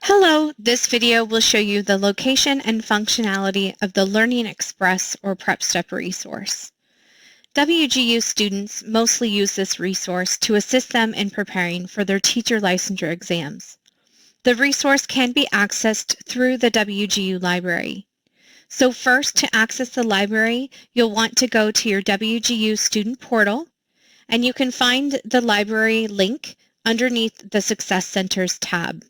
Hello, this video will show you the location and functionality of the Learning Express or Prep Step resource. WGU students mostly use this resource to assist them in preparing for their teacher licensure exams. The resource can be accessed through the WGU library. So first, to access the library, you'll want to go to your WGU student portal, and you can find the library link underneath the Success Centers tab.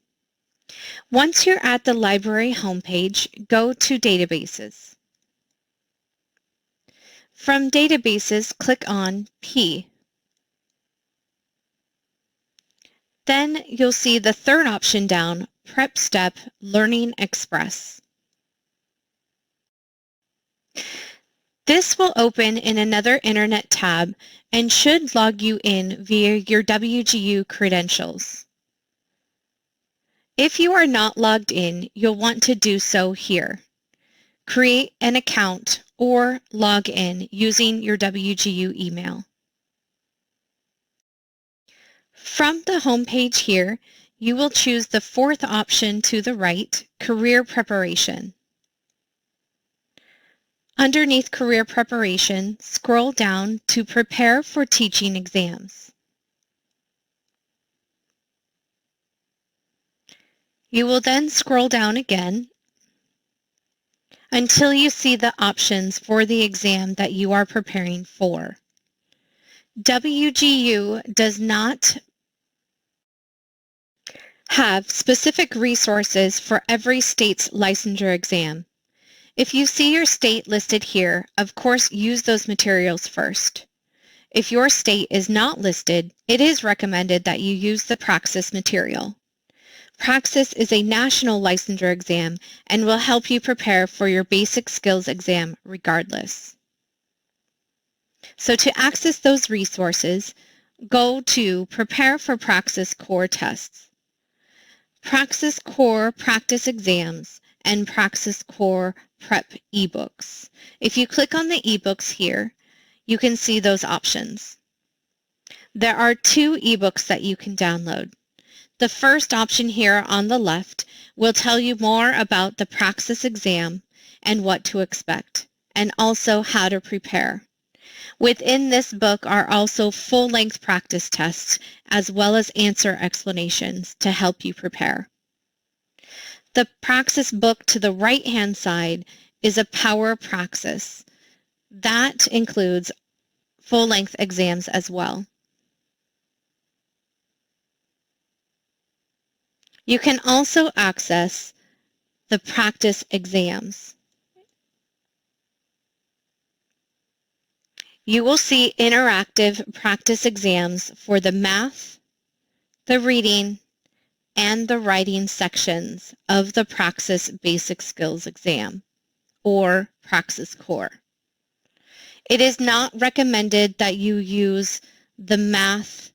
Once you're at the library homepage, go to Databases. From Databases, click on P. Then you'll see the third option down, Prep Step Learning Express. This will open in another Internet tab and should log you in via your WGU credentials. If you are not logged in, you'll want to do so here. Create an account or log in using your WGU email. From the home page here, you will choose the fourth option to the right, Career Preparation. Underneath Career Preparation, scroll down to Prepare for Teaching Exams. You will then scroll down again until you see the options for the exam that you are preparing for. WGU does not have specific resources for every state's licensure exam. If you see your state listed here, of course use those materials first. If your state is not listed, it is recommended that you use the Praxis material. Praxis is a national licensure exam and will help you prepare for your basic skills exam regardless. So to access those resources, go to Prepare for Praxis Core Tests, Praxis Core Practice Exams, and Praxis Core Prep Ebooks. If you click on the ebooks here, you can see those options. There are two ebooks that you can download. The first option here on the left will tell you more about the Praxis exam and what to expect, and also how to prepare. Within this book are also full-length practice tests as well as answer explanations to help you prepare. The Praxis book to the right-hand side is a Power Praxis. That includes full-length exams as well. You can also access the practice exams. You will see interactive practice exams for the math, the reading, and the writing sections of the Praxis Basic Skills exam, or Praxis Core. It is not recommended that you use the math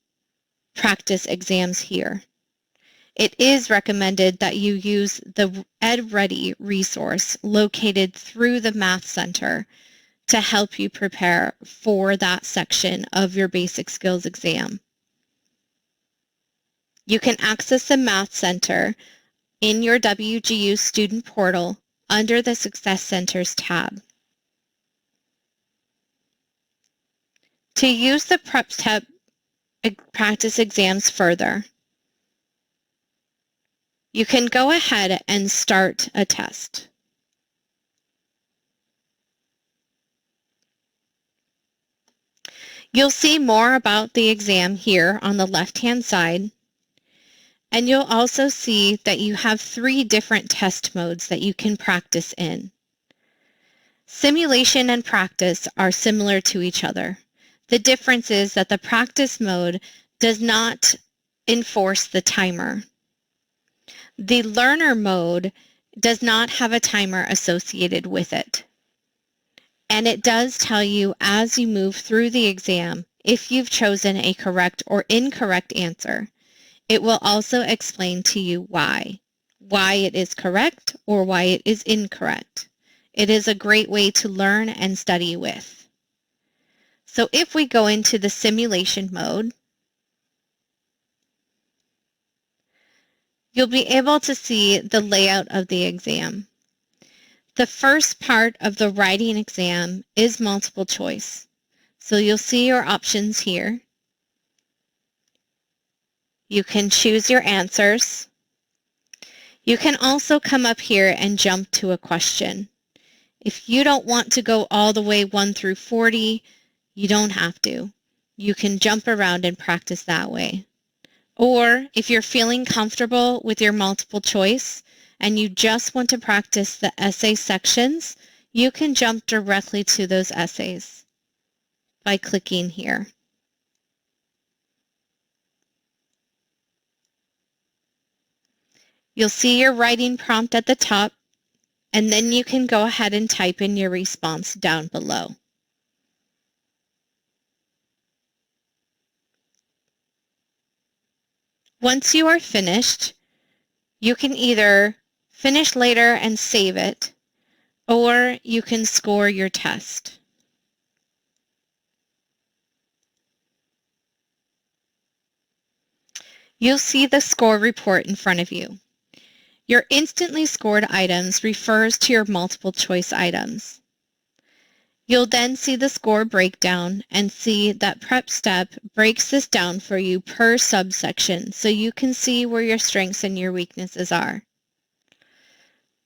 practice exams here. It is recommended that you use the EdReady resource located through the Math Center to help you prepare for that section of your basic skills exam. You can access the Math Center in your WGU student portal under the Success Centers tab. To use the Prep Step practice exams further, you can go ahead and start a test. You'll see more about the exam here on the left-hand side, and you'll also see that you have 3 different test modes that you can practice in. Simulation and practice are similar to each other. The difference is that the practice mode does not enforce the timer. The learner mode does not have a timer associated with it. And it does tell you as you move through the exam if you've chosen a correct or incorrect answer. It will also explain to you why it is correct or why it is incorrect. It is a great way to learn and study with. So if we go into the simulation mode, you'll be able to see the layout of the exam. The first part of the writing exam is multiple choice. So you'll see your options here. You can choose your answers. You can also come up here and jump to a question. If you don't want to go all the way 1 through 40, you don't have to. You can jump around and practice that way. Or if you're feeling comfortable with your multiple choice and you just want to practice the essay sections, you can jump directly to those essays by clicking here. You'll see your writing prompt at the top, and then you can go ahead and type in your response down below. Once you are finished, you can either finish later and save it, or you can score your test. You'll see the score report in front of you. Your instantly scored items refers to your multiple choice items. You'll then see the score breakdown and see that Prep Step breaks this down for you per subsection so you can see where your strengths and your weaknesses are.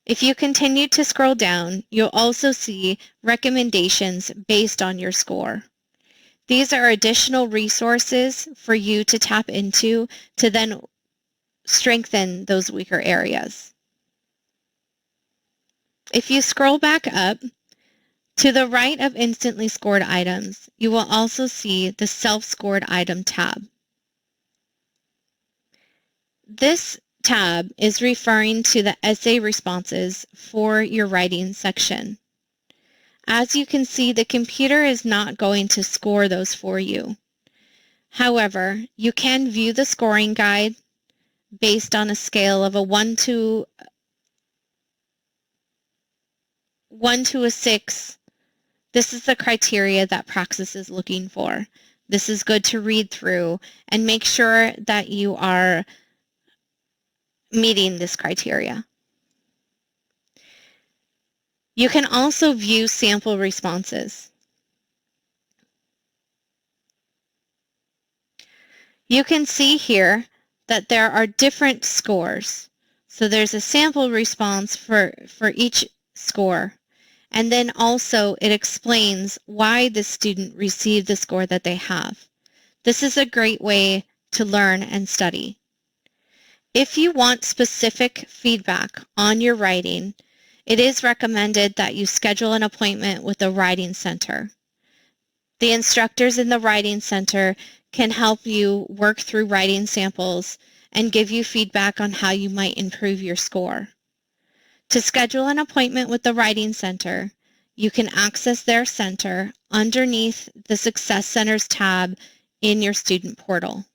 If you continue to scroll down, you'll also see recommendations based on your score. These are additional resources for you to tap into to then strengthen those weaker areas. If you scroll back up, to the right of instantly scored items, you will also see the self-scored item tab. This tab is referring to the essay responses for your writing section. As you can see, the computer is not going to score those for you. However, you can view the scoring guide based on a scale of a 1 to a 6. This is the criteria that Praxis is looking for. This is good to read through and make sure that you are meeting this criteria. You can also view sample responses. You can see here that there are different scores. So there's a sample response for each score. And then also it explains why the student received the score that they have. This is a great way to learn and study. If you want specific feedback on your writing, it is recommended that you schedule an appointment with the Writing Center. The instructors in the Writing Center can help you work through writing samples and give you feedback on how you might improve your score. To schedule an appointment with the Writing Center, you can access their center underneath the Success Centers tab in your student portal.